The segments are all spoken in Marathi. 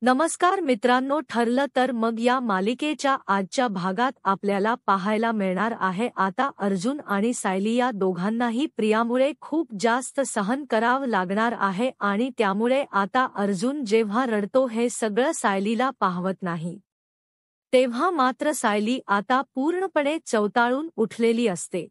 नमस्कार मित्रांनो, ठरलं तर मग या मालिकेच्या आजच्या भागात आपल्याला पाहायला मिळणार आहे आता अर्जुन आणि सायली या दोघांनाही प्रियामुळे खूप जास्त सहन करावं लागणार आहे आणि त्यामुळे आता अर्जुन जेव्हा रडतो हे सगळं सायलीला पाहवत नाही, तेव्हा मात्र सायली आता पूर्णपणे चवताळून उठलेली असते.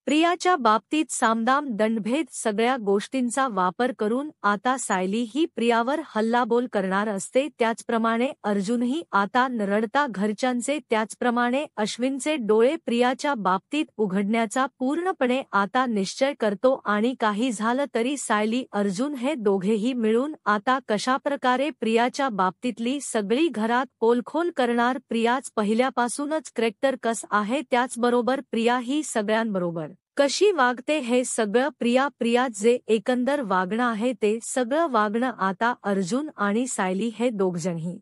प्रियाच्या बाबतीत सामदाम दंडभेद सगळ्या गोष्टींचा वापर करून आता सायली ही प्रियावर हल्लाबोल करणार असते. त्याचप्रमाणे अर्जुनही आता न रडता घरच्यांचे त्याचप्रमाणे अश्विनचे डोळे प्रियाच्या बाबतीत उघडण्याचा पूर्णपणे आता निश्चय करतो आणि काही झालं तरी सायली अर्जुन हे दोघेही मिळून आता कशाप्रकारे प्रियाच्या बाबतीतली सगळी घरात पोलखोल करणार. प्रियाच पहिल्यापासूनच करेक्टर कस आहे, त्याचबरोबर प्रिया ही सगळ्यांबरोबर कशी वागते हे सगळं प्रिया जे एकंदर वागणं आहे ते सगळं वागणं आता अर्जुन आणि सायली हे दोघजणही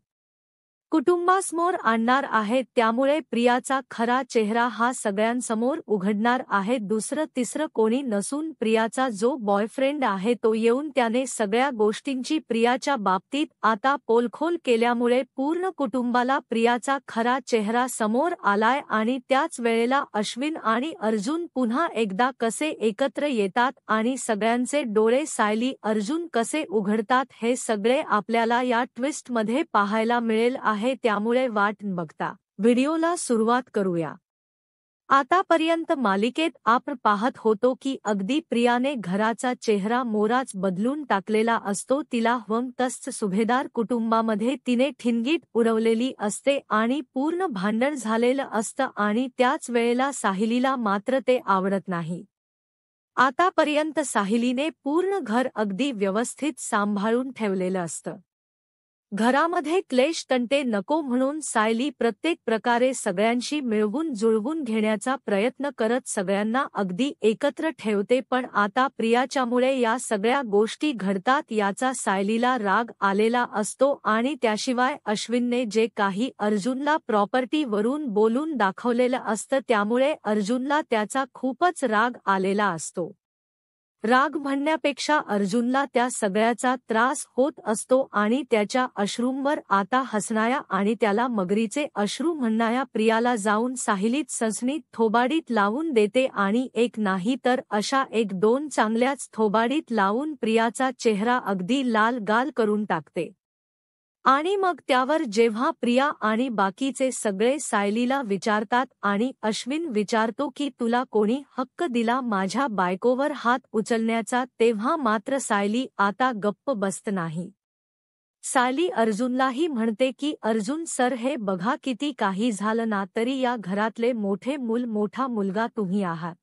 कुटुंबासमोर आणणार आहेत. त्यामुळे प्रियाचा खरा चेहरा हा सगळ्यांसमोर उघडणार आहे. दुसरं तिसरं कोणी नसून प्रियाचा जो बॉयफ्रेंड आहे तो येऊन त्याने सगळ्या गोष्टींची प्रियाच्या बाबतीत आता पोलखोल केल्यामुळे पूर्ण कुटुंबाला प्रियाचा खरा चेहरा समोर आलाय आणि त्याच वेळेला अश्विन आणि अर्जुन पुन्हा एकदा कसे एकत्र येतात आणि सगळ्यांचे डोळे सायली अर्जुन कसे उघडतात हे सगळे आपल्याला या ट्विस्टमध्ये पाहायला मिळेल आहे. त्यामुळे वाट न बघता व्हिडिओला सुरुवात करूया. आतापर्यंत मालिकेत आपण पाहत होतो की अगदी प्रियाने घराचा चेहरा मोराच बदलून टाकलेला असतो. तिला हवं तसं सुभेदार कुटुंबामध्ये तिने ठिणगीत उडवलेली असते आणि पूर्ण भांडण झालेलं असतं आणि त्याच वेळेला साहिलीला मात्र ते आवडत नाही. आतापर्यंत साहिलीने पूर्ण घर अगदी व्यवस्थित सांभाळून ठेवलेलं असतं. घरामध्ये क्लेश तंटे नको म्हणून सायली प्रत्येक प्रकारे सगळ्यांशी मिळवून जुळवून घेण्याचा प्रयत्न करत सगळ्यांना अगदी एकत्र ठेवते. पण आता प्रियाच्यामुळे या सगळ्या गोष्टी घडतात याचा सायलीला राग आलेला असतो आणि त्याशिवाय अश्विनने जे काही अर्जुनला प्रॉपर्टीवरून बोलून दाखवलेलं असतं त्यामुळे अर्जुनला त्याचा खूपच राग आलेला असतो. राग म्हणण्यापेक्षा अर्जुनला त्या सगळ्याचा त्रास होत असतो आणि त्याच्या अश्रूंवर आता हसणाया आणि त्याला मगरीचे अश्रू म्हणणाया प्रियाला जाऊन साहिलीत सनसनीत थोबाडीत लावून देते आणि एक नाही तर अशा एक दोन चांगल्याच थोबाडीत लावून प्रियाचा चेहरा अगदी लाल गाल करून टाकते. आणि मग त्यावर जेव्हा प्रिया आणि बाकीचे सगळे सायलीला विचारतात आणि अश्विन विचारतो की तुला कोणी हक्क दिला माझ्या बायकोवर हात उचलण्याचा, तेव्हा मात्र सायली आता गप्प बसत नाही. सायली अर्जुनलाही म्हणते की अर्जुन सर, हे बघा किती काही झालं ना तरी या घरातले मोठे मूल, मोठा मुलगा तुम्ही आहात.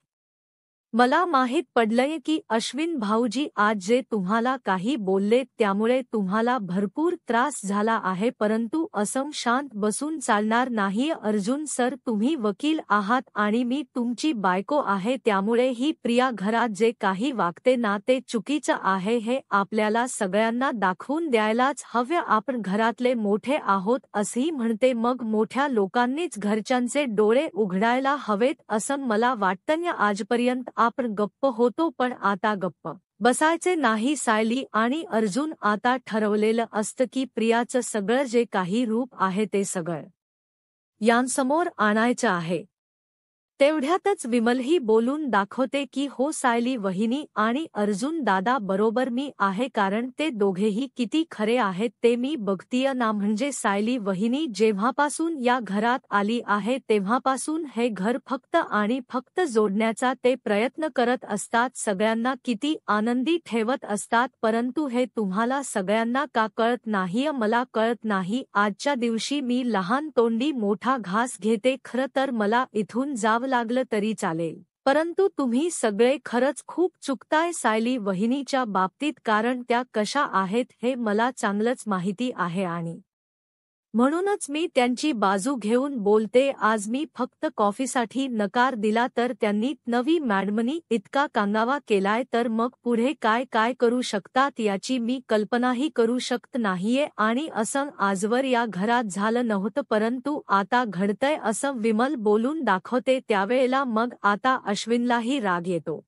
मला माहीत पडलंय की अश्विन भाऊजी आज जे तुम्हाला काही बोलले त्यामुळे तुम्हाला भरपूर त्रास झाला आहे, परंतु असं शांत बसून चालणार नाही. अर्जुन सर, तुम्ही वकील आहात आणि मी तुमची बायको आहे, त्यामुळे ही प्रिया घरात जे काही वागते ना ते चुकीचं आहे हे आपल्याला सगळ्यांना दाखवून द्यायलाच हवं. आपण घरातले मोठे आहोत असंही म्हणते, मग मोठ्या लोकांनीच घरच्यांचे डोळे उघडायला हवेत असं मला वाटतं. आजपर्यंत आपण गप्प होतो पण आता गप्प बसायचे नाही. सायली आणि अर्जुन आता ठरवलेलं असतं की प्रियाचं सगळं जे काही रूप आहे ते सगळं यांसमोर आणायचं आहे. तेवढ्यातच विमलही बोलून दाखवते की हो सायली वहिनी आणि अर्जुन दादा बरोबर मी आहे, कारण ते दोघेही किती खरे आहेत ते मी बघतीय ना. म्हणजे सायली वहिनी जेव्हापासून या घरात आली आहे तेव्हापासून हे घर फक्त आणि फक्त जोडण्याचा ते प्रयत्न करत असतात, सगळ्यांना किती आनंदी ठेवत असतात, परंतु हे तुम्हाला सगळ्यांना का कळत नाही? मला कळत नाही. आजच्या दिवशी मी लहान तोंडी मोठा घास घेते. खरं तर मला इथून जावं लागलं तरी चालेल, परंतु तुम्ही सगळे खरंच खूप चुकताय सायली वहिनीच्या बाबतीत, कारण त्या कशा आहेत हे मला चांगलंच माहिती आहे आणि म्हणूनच मी त्यांची बाजू घेऊन बोलते. आज मी फक्त कॉफीसाठी नकार दिला तर त्यांनी नवी मॅडमनी इतका कांगावा केलाय, तर मग पुढे काय काय करू शकतात याची मी कल्पनाही करू शकत नाहीये. आणि असं आजवर या घरात झालं नव्हतं, परंतु आता घडतंय असं विमल बोलून दाखवते. त्यावेळेला मग आता अश्विनलाही राग येतो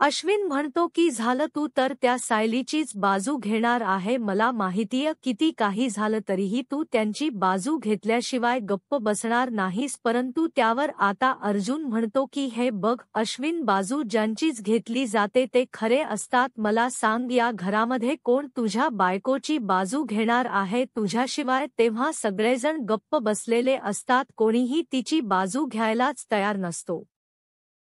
अश्विन म्हणतो की झालं तू तर त्या सायलीचीच बाजू घेणार आहे, मला माहितीय किती काही झालं तरीही तू त्यांची बाजू घेतल्याशिवाय गप्प बसणार नाहीस. परंतु त्यावर आता अर्जुन म्हणतो की हे बघ अश्विन, बाजू ज्यांचीच घेतली जाते ते खरे असतात. मला सांग या घरामध्ये कोण तुझ्या बायकोची बाजू घेणार आहे तुझ्याशिवाय? तेव्हा सगळेजण गप्प बसलेले असतात, कोणीही तिची बाजू घ्यायलाच तयार नसतो.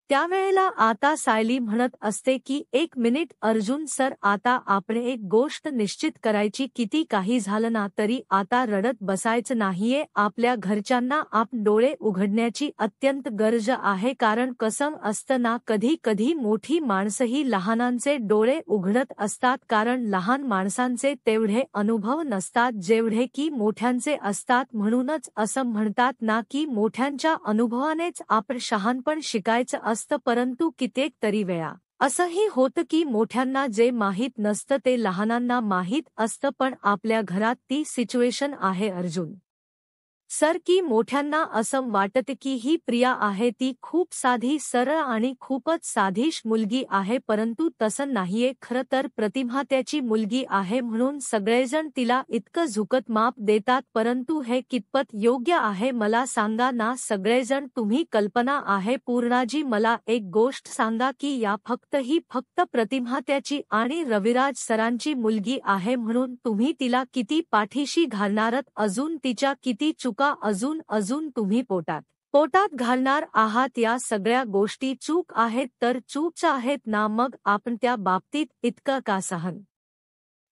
त्यावेळेला आता सायली म्हणत असते की एक मिनिट अर्जुन सर, आता आपण एक गोष्ट निश्चित करायची, किती काही झालं ना तरी आता रडत बसायचं नाहीये. आपल्या घरच्यांना आप डोळे उघडण्याची अत्यंत गरज आहे, कारण कसं असतं ना, कधी कधी मोठी माणसंही लहानांचे डोळे उघडत असतात, कारण लहान माणसांचे तेवढे अनुभव नसतात जेवढे की मोठ्यांचे असतात. म्हणूनच असं म्हणतात ना की मोठ्यांच्या अनुभवानेच आपण शहाणपण शिकायचं असतं. परंतु कित्येक तरी वेळा असंही होतं की मोठ्यांना जे माहीत नसतं ते लहानांना माहीत असतं. पण आपल्या घरात ती सिच्युएशन आहे अर्जुन सर की मोठ्यांना असं वाटतं की ही प्रिया आहे ती खूप साधी सरळ आणि खूपच साधीश मुलगी आहे, परंतु तसं नाहीये. खरं तर प्रतिभा त्याची मुलगी आहे म्हणून सगळेजण तिला इतकं झुकत माप देतात. परंतु हे कितपत योग्य आहे मला सांगा ना सगळेजण? तुम्ही कल्पना आहे पूर्णाजी, मला एक गोष्ट सांगा की या फक्त प्रतिभा त्याची आणि रविराज सरांची मुलगी आहे म्हणून तुम्ही तिला किती पाठीशी घालणारत? अजून तिच्या किती चुका अजून तुम्ही पोटात घालणार आहात? या सगळ्या गोष्टी चूक आहेत तर चूकच आहेत ना, मग आपण त्या बाबतीत इतकं का सहन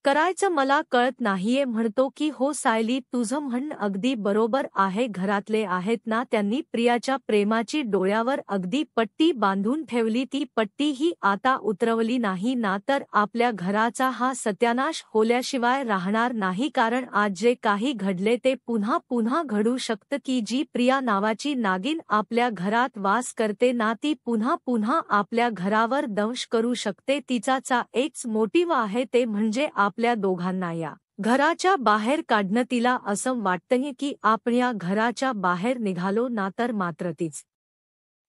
करायचं मला कळत नाहीये. म्हणतो की हो सायली, तुझं म्हणणं अगदी बरोबर आहे. घरातले आहेत ना, त्यांनी प्रियाच्या प्रेमाची डोळ्यावर अगदी पट्टी बांधून ठेवली. ती पट्टी ही आता उतरवली नाही ना तर आपल्या घराचा हा सत्यानाश होल्याशिवाय राहणार नाही. कारण आज जे काही घडले ते पुन्हा पुन्हा घडू शकतं की जी प्रिया नावाची नागिन आपल्या घरात वास करते ना, ती पुन्हा पुन्हा आपल्या घरावर दंश करू शकते. तिचाचा एकच मोटिव्ह आहे, ते म्हणजे आपल्या दोघांना या घराच्या बाहेर काढणं. तिला असं वाटतंय की आपण या घराच्या बाहेर निघालो ना तर मात्र तीच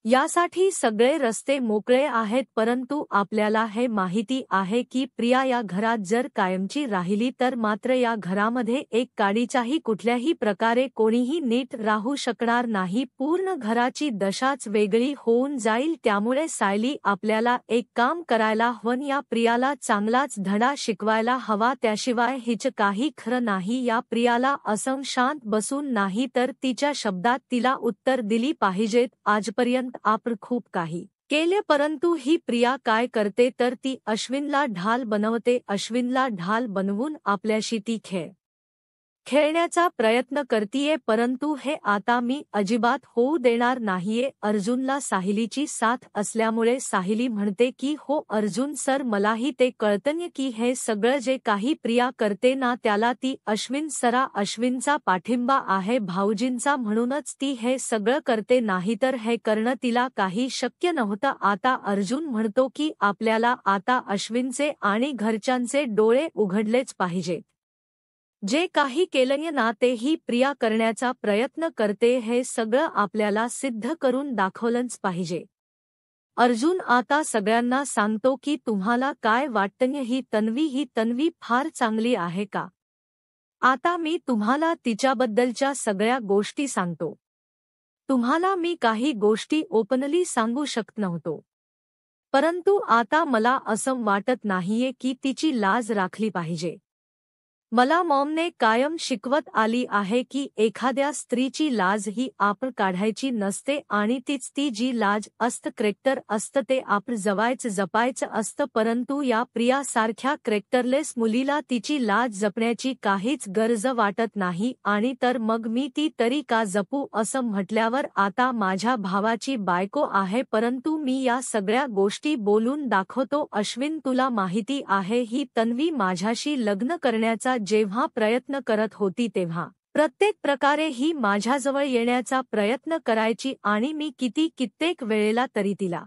यासाठी सगळे रस्ते मोकळे आहेत. परंतु आपल्याला हे माहिती आहे की प्रिया या घरात जर कायमची राहिली तर मात्र या घरामध्ये एक काडीचाही कुठल्याही प्रकारे कोणीही नीट राहू शकणार नाही. पूर्ण घराची दशाच वेगळी होऊन जाईल. त्यामुळे सायली, आपल्याला एक काम करायला हवं, या प्रियाला चांगलाच धडा शिकवायला हवा. त्याशिवाय हिचं काही खरं नाही. या प्रियाला असं शांत बसून नाही तर तिच्या शब्दात तिला उत्तर दिली पाहिजेत. आजपर्यंत आपण खूप काही केले, परंतु ही प्रिया काय करते तर ती अश्विनला ढाल बनवते. अश्विनला ढाल बनवून आपल्याशी ती खेळण्याचा प्रयत्न करतीये. परंतु हे आता मी अजिबात होऊ देणार नाहीये. अर्जुनला साहिलीची साथ असल्यामुळे साहिली म्हणते की हो अर्जुन सर, मलाही ते कळतंय की हे सगळं जे काही प्रिया करते ना त्याला ती अश्विनचा पाठिंबा आहे, भाऊजींचा, म्हणूनच ती हे सगळं करते, नाहीतर हे करणं तिला काही शक्य नव्हतं. आता अर्जुन म्हणतो की आपल्याला आता अश्विनचे आणि घरच्यांचे डोळे उघडलेच पाहिजे. जे काही केलंय ना ते ही प्रिया करण्याचा प्रयत्न करते, हे सगळं आपल्याला सिद्ध करून दाखवलंच पाहिजे. अर्जुन आता सगळ्यांना सांगतो की तुम्हाला काय वाटतंय, ही तन्वी फार चांगली आहे का? आता मी तुम्हाला तिच्याबद्दलच्या सगळ्या गोष्टी सांगतो. तुम्हाला मी काही गोष्टी ओपनली सांगू शकत नव्हतो, परंतु आता मला असं वाटत नाहीये की तिची लाज राखली पाहिजे. मला मॉमने कायम शिकवत आली आहे की एखाद्या स्त्रीची लाज ही आपण काढायची नसते आणि तीच ती जी लाज असतं, करेक्टर असतं, ते आपण जपायचं असतं. परंतु या प्रिया सारख्या करेक्टरलेस मुलीला तिची लाज जपण्याची काहीच गरज वाटत नाही. आणि तर मग मी ती तरी का जपू असं म्हटल्यावर आता माझ्या भावाची बायको आहे, परंतु मी या सगळ्या गोष्टी बोलून दाखवतो. अश्विन, तुला माहिती आहे ही तन्वी माझ्याशी लग्न करण्याचा जेव्हा प्रयत्न करत होती तेव्हा प्रत्येक प्रकारे ही माझ्याजवळ येण्याचा प्रयत्न करायची आणि मी कित्येक वेळेला तरी तिला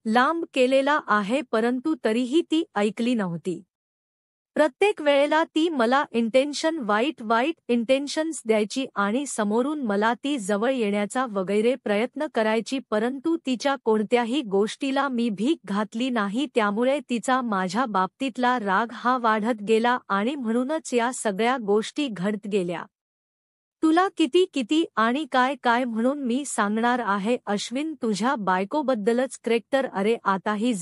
लांब केलेला आहे, परंतु तरीही ती ऐकली नव्हती. प्रत्येक वेळेला ती मला वाईट इंटेन्शन्स द्यायची आणि समोरून मला ती जवळ येण्याचा वगैरे प्रयत्न करायची, परंतु तिच्या कोणत्याही गोष्टीला मी भीक घातली नाही, त्यामुळे तिचा माझ्या बाबतीतला राग हा वाढत गेला आणि म्हणूनच या सगळ्या गोष्टी घडत गेल्या. तुला किती किती आणि काय काय म्हणून मी सांगणार आहे अश्विन तुझ्या बायकोबद्दलच करेक्टर. अरे आताही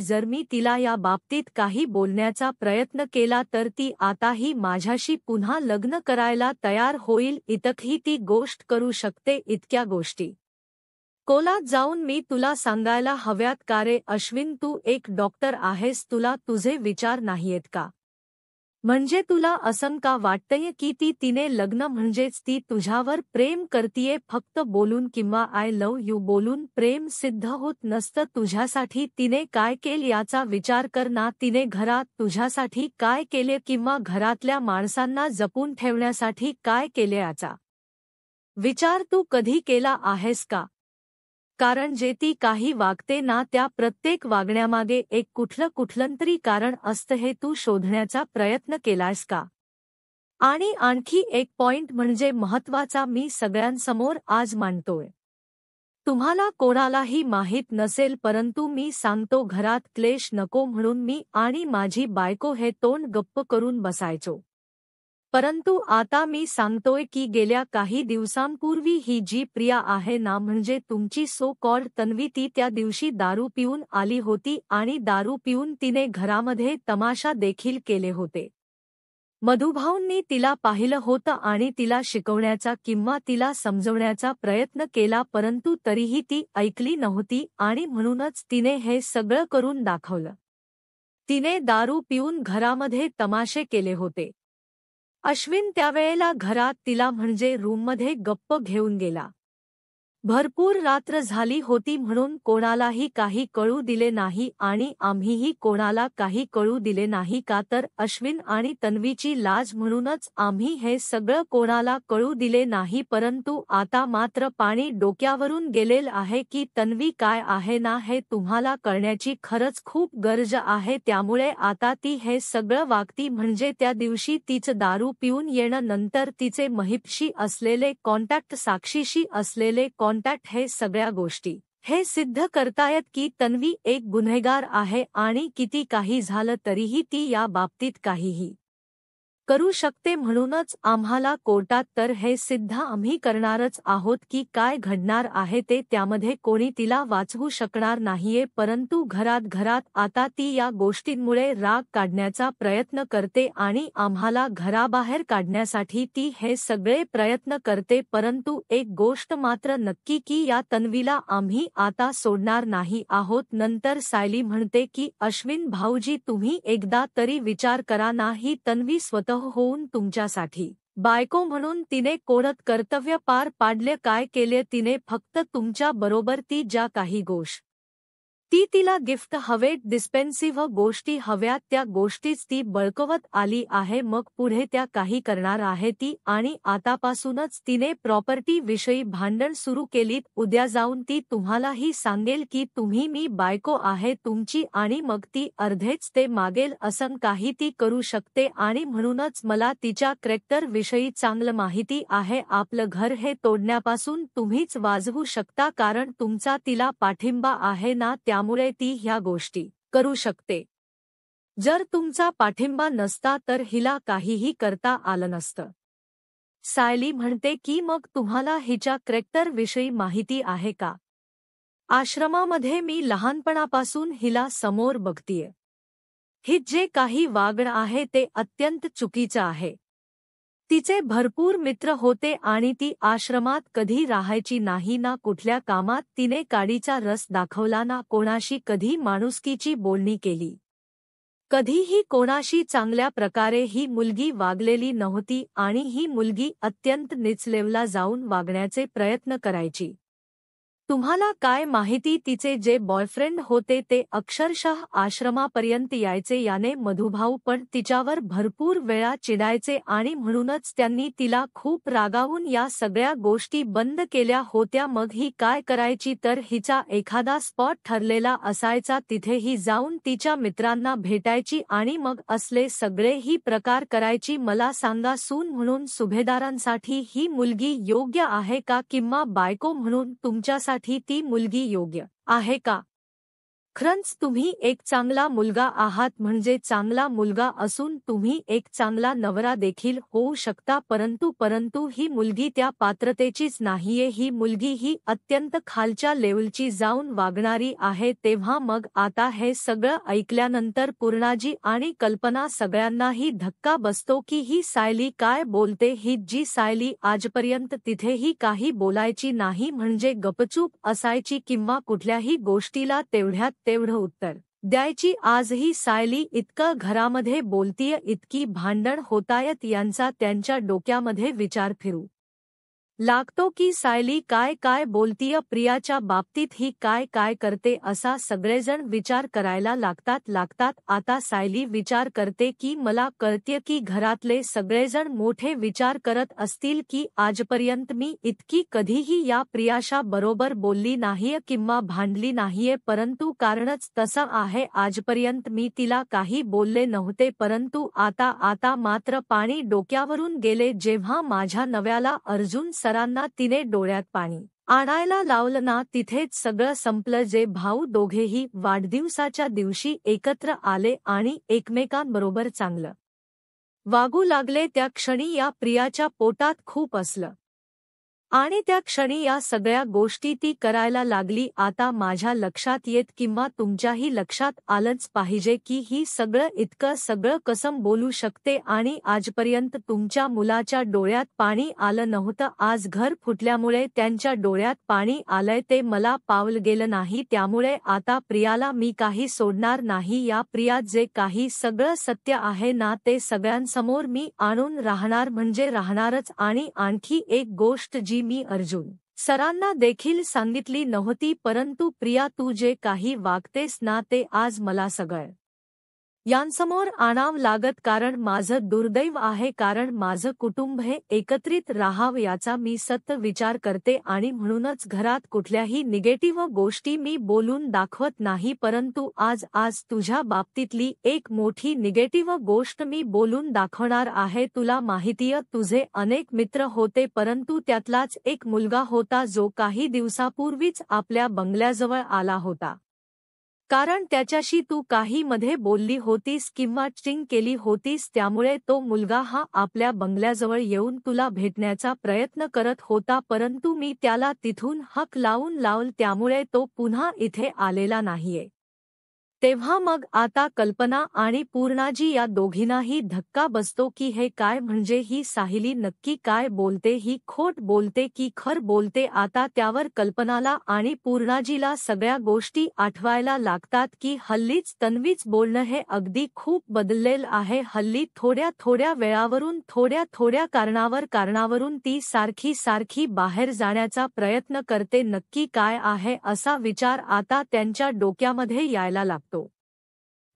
जर मी तिला या बाबतीत काही बोलण्याचा प्रयत्न केला तर ती आताही माझ्याशी पुन्हा लग्न करायला तयार होईल. इतकही ती गोष्ट करू शकते. इतक्या गोष्टी कोलात जाऊन मी तुला सांगायला हव्यात का रे अश्विन? तू एक डॉक्टर आहेस, तुला तुझे विचार नाहीयेत का? म्हणजे तुला असं का वाटतंय की तिने लग्न म्हणजेच ती तुझ्यावर प्रेम करतीये? फक्त बोलून किंवा आय लव्ह यू बोलून प्रेम सिद्ध होत नसतं. तुझ्यासाठी तिने काय केलं याचा विचार कर ना. तिने घरात तुझ्यासाठी काय केले किंवा घरातल्या माणसांना जपून ठेवण्यासाठी काय केले याचा विचार तू कधी केला आहेस का? कारण जे ती काही वागते ना त्या प्रत्येक वागण्यामागे एक कुठलं तरी कारण असतं, हे तू शोधण्याचा प्रयत्न केलायस का? आणि आणखी एक पॉइंट म्हणजे महत्त्वाचा मी सगळ्यांसमोर आज मांडतोय. तुम्हाला कोणालाही माहीत नसेल परंतु मी सांगतो, घरात क्लेश नको म्हणून मी आणि माझी बायको हे तोंड गप्प करून बसायचो. परंतु आता मी सांगतोय की गेल्या काही दिवसांपूर्वी ही जी प्रिया आहे ना, म्हणजे तुमची सो कॉल्ड तन्वी, ती त्या दिवशी दारू पिऊन आली होती आणि दारू पिऊन तिने घरामध्ये तमाशा देखील केले होते. मधुभाऊंनी तिला पाहिलं होतं आणि तिला शिकवण्याचा किंवा तिला समजवण्याचा प्रयत्न केला, परंतु तरीही ती ऐकली नव्हती आणि म्हणूनच तिने हे सगळं करून दाखवलं. तिने दारू पिऊन घरामध्ये तमाशे केले होते. अश्विन त्यावेळेला घरात तिला म्हणजे रूममध्ये गप्प घेऊन गेला. भरपूर रात्र झाली होती म्हणून कोणालाही काही कळू दिले नाही आणि आम्हीही कोणाला काही कळू दिले नाही, का तर अश्विन आणि तन्वीची लाज म्हणूनच आम्ही हे सगळं कोणाला कळू दिले नाही. परंतु आता मात्र पाणी डोक्यावरून गेलेलं आहे की तन्वी काय आहे ना हे तुम्हाला कळण्याची खरंच खूप गरज आहे. त्यामुळे आता ती हे सगळं वागती म्हणजे त्या दिवशी तिचं दारू पिऊन येणं, नंतर तिचे महिपशी असलेले कॉन्टॅक्ट, साक्षीशी असलेले कॉन्टॅक्ट, हे सगळ्या गोष्टी हे सिद्ध करतायत की तन्वी एक गुन्हेगार आहे आणि किती काही झालं तरीही ती या बाबतीत काहीही करू शकते. म्हणूनच आम्हाला कोर्टात तर हे सिद्ध आम्ही करणारच आहोत की काय घडणार आहे ते त्यामध्ये कोणी तिला वाचवू शकणार नाहीये. परंतु घरात आता ती या गोष्टींमुळे राग काढण्याचा प्रयत्न करते आणि आम्हाला घराबाहेर काढण्यासाठी ती हे सगळे प्रयत्न करते. परंतु एक गोष्ट मात्र नक्की की या तन्वीला आम्ही आता सोडणार नाही आहोत. नंतर सायली म्हणते की अश्विन भाऊजी तुम्ही एकदा तरी विचार करा ना, ही तन्वी स्वतः होऊन तुमच्यासाठी बायको म्हणून तिने कोणतं कर्तव्य पार पाडले, काय केले तिने? फक्त तुमच्या बरोबर ती ज्या काही ती तिला गिफ्ट हवेत, डिस्पेन्सिव्ह गोष्टी हव्यात, त्या गोष्टीच ती बळकवत आली आहे. मग पुढे त्या काही करणार आहे ती आणि आतापासूनच तिने प्रॉपर्टी विषयी भांडण सुरू केलीत. उद्या जाऊन ती तुम्हालाही सांगेल की तुम्ही मी बायको आहे तुमची आणि मग ती अर्धेच ते मागेल. असं काही ती करू शकते आणि म्हणूनच मला तिच्या करेक्टर विषयी चांगलं माहिती आहे. आपलं घर हे तोडण्यापासून तुम्हीच वाचवू शकता कारण तुमचा तिला पाठिंबा आहे ना, त्यामुळे ती ह्या गोष्टी करू शकते. जर तुमचा पाठिंबा नसता तर हिला काहीही करता आलं नसतं. सायली म्हणते की मग तुम्हाला हिच्या करेक्टर विषयी माहिती आहे का? आश्रमामध्ये मी लहानपणापासून हिला समोर बघतीये. ही जे काही वागणं आहे ते अत्यंत चुकीचं आहे. तिचे भरपूर मित्र होते आणि ती आश्रमात कधी राहायची नाही ना, कुठल्या कामात तिने काडीचा रस दाखवला ना, कोणाशी कधी माणुसकीची बोलणी केली. कधीही कोणाशी चांगल्या प्रकारे ही मुलगी वागलेली नव्हती आणि ही मुलगी अत्यंत नीच लेवलला जाऊन वागण्याचे प्रयत्न करायची. तुम्हाला काय माहिती, तिचे जे बॉयफ्रेंड होते ते अक्षरशः आश्रमापर्यंत यायचे. याने मधुभाऊ पण तिच्यावर भरपूर वेळा चिडायचे आणि म्हणूनच त्यांनी तिला खूप रागावून या सगळ्या गोष्टी बंद केल्या होत्या. मग ही काय करायची तर हिचा एखादा स्पॉट ठरलेला असायचा, तिथे ही जाऊन तिच्या मित्रांना भेटायची आणि मग असले सगळे ही प्रकार करायची. मला सांगा, सून म्हणून सुभेदारांसाठी ही मुलगी योग्य आहे का, किंवा बायको म्हणून तुमच्यासाठी ती मुलगी योग्य आहे का? खरंच तुम्ही एक चांगला मुलगा आहात, म्हणजे चांगला मुलगा असून तुम्ही एक चांगला नवरा देखील होऊ शकता, परंतु ही मुलगी त्या पात्रतेचीच नाहीये. ही मुलगी ही अत्यंत खालच्या लेवलची जाऊन वागणारी आहे. तेव्हा मग आता हे सगळं ऐकल्यानंतर पूर्णाजी आणि कल्पना सगळ्यांनाही धक्का बसतो की ही सायली काय बोलते. ही जी सायली आजपर्यंत तिथेही काही बोलायची नाही, म्हणजे गपचूप असायची किंवा कुठल्याही गोष्टीला तेवढं उत्तर द्यायची, आजही सायली इतकं घरामध्ये बोलतीय, इतकी भांडण होतायत यांचा त्यांच्या डोक्यामध्ये विचार फिरू लागतो की सायली काय काय बोलतीय, प्रियाच्या बाबतीत ही काय काय करते, असा सगळेजण विचार करायला लागतात. आता सायली विचार करते की मला कळतेय की घरातले सगळेजण मोठे विचार करत असतील की आजपर्यंत मी इतकी कधीही या प्रियाशा बरोबर बोलली नाहीये किंवा भांडली नाहीये, परंतु कारणच तसं आहे, आजपर्यंत मी तिला काही बोलले नव्हते, परंतु आता मात्र पाणी डोक्यावरून गेले. जेव्हा माझ्या नव्याला अर्जुन सरांना तिने डोळ्यात पाणी आणायला लावलं ना, तिथेच सगळं संपलं. जे भाऊ दोघेही वाढदिवसाच्या दिवशी एकत्र आले आणि एकमेकांबरोबर चांगलं वागू लागले, त्या क्षणी या प्रियाच्या पोटात खूप असलं आणि त्या क्षणी या सगळ्या गोष्टी ती करायला लागली. आता माझ्या लक्षात येत किंवा तुमच्याही लक्षात आलंच पाहिजे की ही इतकं सगळं कसं बोलू शकते आणि आजपर्यंत तुमच्या मुलाच्या डोळ्यात पाणी आलं नव्हतं. आज घर फुटल्यामुळे त्यांच्या डोळ्यात पाणी आलंय, ते मला पावलं गेलं नाही. त्यामुळे आता प्रियाला मी काही सोडणार नाही. या प्रियात जे काही सगळं सत्य आहे ना, ते सगळ्यांसमोर मी आणून राहणार, म्हणजे राहणारच. आणि आणखी एक गोष्ट जी मी अर्जुन सरांना देखील सांगितली नव्हती, परंतु प्रिया, तू जे काही वागतेस ना, ते आज मला सगळं यांसमोर आणावं लागत, कारण माझं दुर्दैव आहे, कारण माझं कुटुंब हे एकत्रित राहावं याचा मी सतत विचार करते आणि म्हणूनच घरात कुठल्याही निगेटिव्ह गोष्टी मी बोलून दाखवत नाही, परंतु आज तुझ्या बाबतीतली एक मोठी निगेटिव्ह गोष्ट मी बोलून दाखवणार आहे. तुला माहितीय, तुझे अनेक मित्र होते, परंतु त्यातलाच एक मुलगा होता जो काही दिवसापूर्वीच आपल्या बंगल्याजवळ आला होता, कारण त्याच्याशी तू काही मध्ये बोलली होतीस किंवा चिटिंग केली होतीस, त्यामुळे तो मुलगा हा आपल्या बंगल्याजवळ येऊन तुला भेटण्याचा प्रयत्न करत होता, परंतु मी त्याला तिथून हाक लावलं, त्यामुळे तो पुन्हा इथे आलेला नाहीये. तेव्हा मग आता कल्पना आणि पूर्णाजी या दोघींनाही धक्का बसतो की हे काय, म्हणजे ही सायली नक्की काय बोलते, ही खोट बोलते की खर बोलते. आता त्यावर कल्पनाला आणि पूर्णाजीला सगळ्या गोष्टी आठवायला लागतात की हल्लीच तन्वीच बोलणं हे अगदी खूप बदललेलं आहे. हल्ली थोड्या वेळावरून थोड्या कारणावरून ती सारखी बाहेर जाण्याचा प्रयत्न करते. नक्की काय आहे असा विचार आता त्यांच्या डोक्यामध्ये यायला लागतो.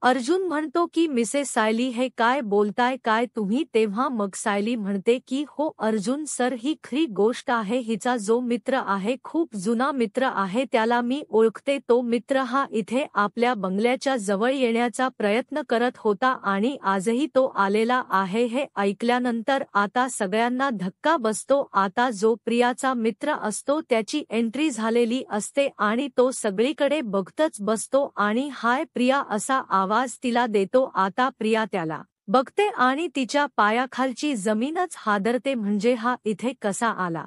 अर्जुन म्हणतो की मिसेस सायली, हे काय बोलताय काय तुम्ही? तेव्हा मग सायली म्हणते की हो अर्जुन सर, ही खरी गोष्ट आहे. हिचा जो मित्र आहे, खूप जुना मित्र आहे, त्याला मी ओळखते. तो मित्र हा इथे आपल्या बंगल्याच्या जवळ येण्याचा प्रयत्न करत होता आणि आजही तो आलेला आहे. हे ऐकल्यानंतर आता सगळ्यांना धक्का बसतो. आता जो प्रियाचा मित्र असतो त्याची एंट्री झालेली असते आणि तो सगळीकडे बघतच बसतो आणि हाय प्रिया असा आवाज तिला देतो. आता प्रिया त्याला बघते आणि तिच्या पायाखालची जमीनच हादरते, म्हणजे हा इथे कसा आला,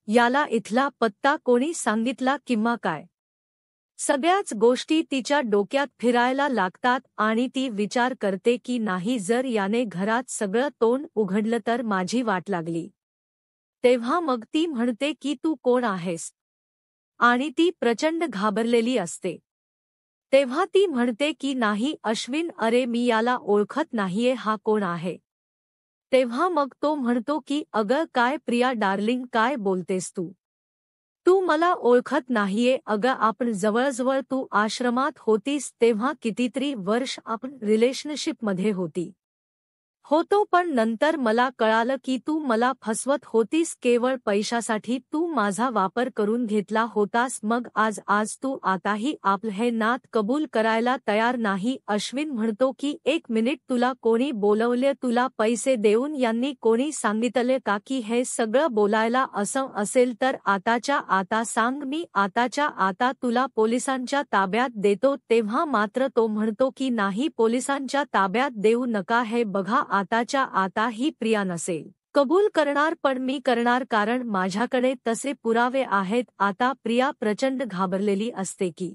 याला इथला पत्ता कोणी सांगितला किंवा काय? सगळ्याच गोष्टी तिच्या डोक्यात फिरायला लागतात आणि ती विचार करते की नाही, जर याने घरात सगळं तोंड उघडलं तर माझी वाट लागली. तेव्हा मग ती म्हणते की तू कोण आहेस, आणि ती प्रचंड घाबरलेली असते. तेव्हा ती म्हणते की नाही अश्विन, अरे मी याला ओळखत नाहीये, हा कोण आहे? तेव्हा मग तो म्हणतो की अगं काय प्रिया डार्लिंग, काय बोलतेस तू? तू मला ओळखत नाहीये अगं, आपण जवळजवळ तू आश्रमात होतीस तेव्हा कितीतरी वर्ष आपण रिलेशनशिपमध्ये होतो, पण नंतर मला कळालं की तू मला फसवत होतीस, केवळ पैशासाठी तू माझा वापर करून घेतला होतास. मग आज तू आताही आपलं हे नात कबूल करायला तयार नाही. अश्विन म्हणतो की एक मिनिट, तुला कोणी बोलवले? तुला पैसे देऊन यांनी कोणी सांगितले का की हे सगळं बोलायला? असं असेल तर आताच्या आता सांग, मी आताच्या आता तुला पोलिसांच्या ताब्यात देतो. तेव्हा मात्र तो म्हणतो की नाही, पोलिसांच्या ताब्यात देऊ नका. हे बघा, आताच्या आता ही प्रिया नसेल कबूल करणार, पण मी करणार, कारण माझ्याकडे तसे पुरावे आहेत. आता प्रिया प्रचंड घाबरलेली असते की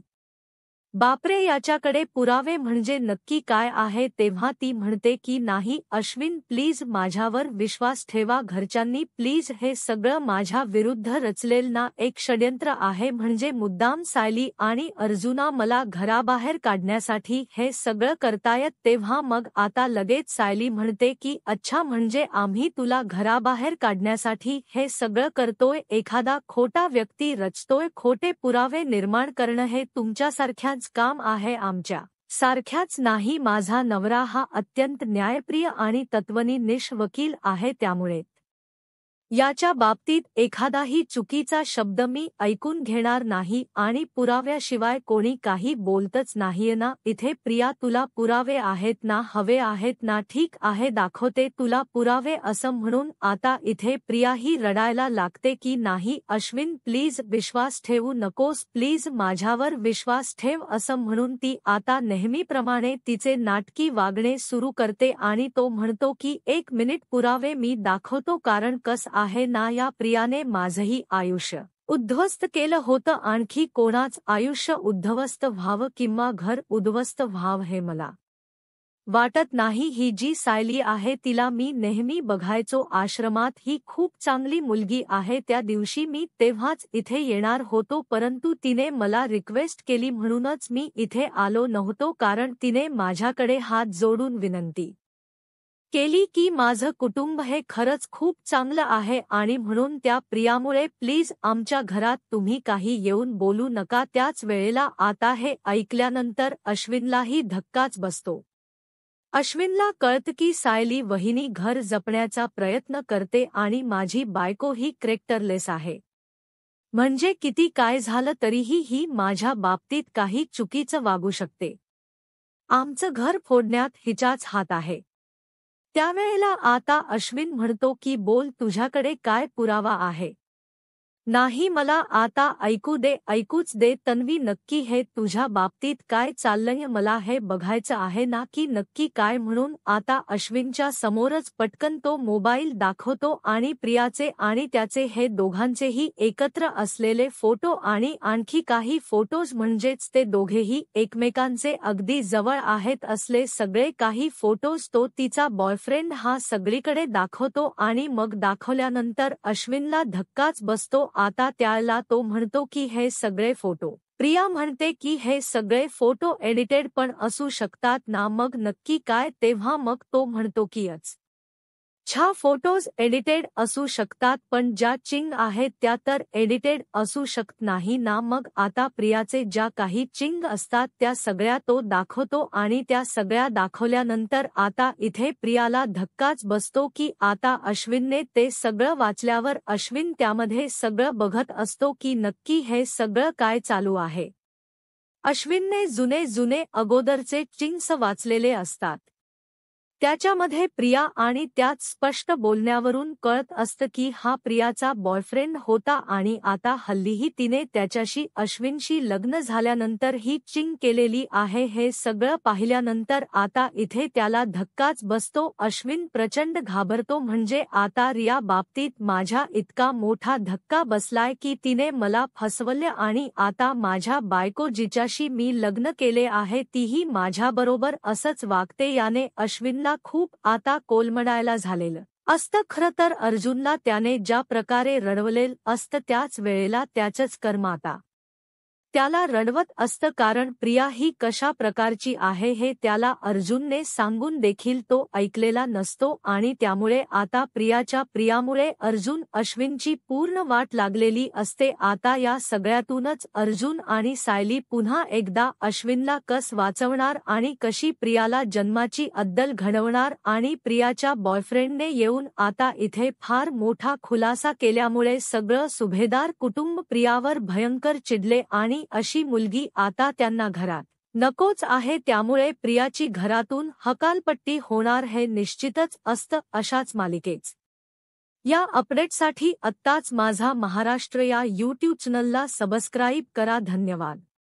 बापरे, याच्याकडे पुरावे म्हणजे नक्की काय आहे? तेव्हा ती म्हणते की नाही अश्विन, प्लीज माझ्यावर विश्वास ठेवा. घरच्यांनी प्लीज हे सगळं माझ्या विरुद्ध रचलेलं ना एक षड्यंत्र आहे, म्हणजे मुद्दाम सायली आणि अर्जुना मला घराबाहेर काढण्यासाठी हे सगळं करतायत. तेव्हा मग आता लगेच सायली म्हणते की अच्छा, म्हणजे आम्ही तुला घराबाहेर काढण्यासाठी हे सगळं करतोय? एखादा खोटा व्यक्ती रचतोय, खोटे पुरावे निर्माण करणं हे तुमच्यासारख्याच काम आहे, आमच्या सारख्याच नाही. माझा नवरा हा अत्यंत न्यायप्रिय आणि तत्वनिष्ठ वकील आहे, त्यामुळे याच्या बाबतीत एखादाही चुकीचा शब्द मी ऐकून घेणार नाही, आणि पुराव्याशिवाय कोणी काही बोलतच नाहीये ना. इथे प्रिया, तुला पुरावे आहेत ना? हवे आहेत ना? ठीक आहे, दाखवते तुला पुरावे, असं म्हणून आता इथे प्रिया ही रडायला लागते की नाही अश्विन, प्लीज विश्वास ठेवू नकोस, प्लीज माझ्यावर विश्वास ठेव. असं म्हणून ती आता नेहमीप्रमाणे तिचे नाटकी वागणे सुरू करते, आणि तो म्हणतो की एक मिनिट, पुरावे मी दाखवतो, कारण कसं आहे ना, या प्रियाने माझंही आयुष्य उद्ध्वस्त केलं होतं. आणखी कोणाच आयुष्य उद्ध्वस्त व्हावं किंवा घर उद्ध्वस्त व्हावं हे मला वाटत नाही. ही जी सायली आहे तिला मी नेहमी बघायचो आश्रमात, ही खूप चांगली मुलगी आहे. त्या दिवशी मी तेव्हाच इथे येणार होतो, परंतु तिने मला रिक्वेस्ट केली म्हणूनच मी इथे आलो नव्हतो, कारण तिने माझ्याकडे हात जोडून विनंती केली की माझं कुटुंब हे खरंच खूप चांगलं आहे, आणि म्हणून त्या प्रियामुळे प्लीज आमच्या घरात तुम्ही काही येऊन बोलू नका. त्याच वेळेला आता हे ऐकल्यानंतर अश्विनलाही धक्काच बसतो. अश्विनला कळतं की सायली वहिनी घर जपण्याचा प्रयत्न करते, आणि माझी बायको ही कॅरेक्टरलेस आहे. म्हणजे किती काय झालं तरीही ही माझ्या बाबतीत काही चुकीचं वागू शकते. आमचं घर फोडण्यात हिचाच हात आहे. त्यावेळेला आता अश्विन म्हणतो की बोल, तुझ्याकडे काय पुरावा आहे? नाही, मला आता ऐकूच दे. तन्वी, नक्की हे तुझ्या बाबतीत काय चाललंय? मला हे बघायचं आहे ना की नक्की काय. म्हणून आता अश्विनच्या समोरच पटकन तो मोबाईल दाखवतो, आणि प्रियाचे आणि त्याचे हे दोघांचेही एकत्र असलेले फोटो आणि आणखी काही फोटोज, म्हणजेच ते दोघेही एकमेकांचे अगदी जवळ आहेत असले सगळे काही फोटोज तो तिचा बॉयफ्रेंड हा सगळीकडे दाखवतो. आणि मग दाखवल्यानंतर अश्विनला धक्काच बसतो. आता त्याला तो म्हणतो की हे सगळे फोटो, प्रिया म्हणते की हे सगळे फोटो एडिटेड पण असू शकतात ना? मग नक्की काय? तेव्हा मग तो म्हणतो की फोटोज एडिटेड असू शकतात, पण ज्या चिंग आहेत त्या तर एडिटेड असू शकत नाही ना? मग आता प्रियाचे ज्या काही चिंग असतात त्या सगळ्या तो दाखवतो, आणि त्या सगळ्या दाखवल्यानंतर आता इथे प्रियाला धक्काच बसतो की आता अश्विनने ते सगळं वाचल्यावर अश्विन त्यामध्ये सगळं बघत असतो की नक्की हे सगळं काय चालू आहे. अश्विनने जुने अगोदरचे चिंग्स वाचलेले असतात. त्याच्यामध्ये प्रिया, आणि त्यात स्पष्ट बोलण्यावरून कळत असतं की हा प्रियाचा बॉयफ्रेंड होता, आणि आता हल्लीही तिने त्याच्याशी अश्विनशी लग्न झाल्यानंतर ही चिंग केलेली आहे. हे सगळं पाहिल्यानंतर आता इथे त्याला धक्काच बसतो. अश्विन प्रचंड घाबरतो, म्हणजे आता रिया बाबतीत माझ्या इतका मोठा धक्का बसलाय की तिने मला फसवले, आणि आता माझ्या बायको जिच्याशी मी लग्न केले आहे तीही माझ्याबरोबर असंच वागते. याने अश्विनला खूप आता कोलमडायला झालेलं असतं. खरं तर अर्जुनला त्याने ज्या प्रकारे रडवलेलं असतं त्याच वेळेला त्याचंच कर्म आता त्याला रडवत असतं कारण प्रिया ही कशा प्रकारची आहे हे त्याला अर्जुनने सांगून देखील तो ऐकलेला नसतो आणि त्यामुळे आता प्रियामुळे अर्जुन अश्विनची पूर्ण वाट लागलेली असते। आता या सगळ्यातूनच अर्जुन आणि सायली पुन्हा एकदा अश्विनला कस वाचवणार आणि कशी प्रियाला जन्माची अद्दल घडवणार आणि प्रियाच्या बॉयफ्रेंडने येऊन आता इथे फार मोठा खुलासा केल्यामुळे सगळं सुभेदार कुटुंब प्रियावर भयंकर चिडले आणि अशी मुलगी आता त्यांना घरात नकोच आहे, त्यामुळे प्रियाची घरातून हकालपट्टी होणार हे निश्चितच असतं। अशाच मालिकेच या अपडेटसाठी आत्ताच माझा महाराष्ट्र या यूट्यूब चॅनलला सबस्क्राईब करा। धन्यवाद।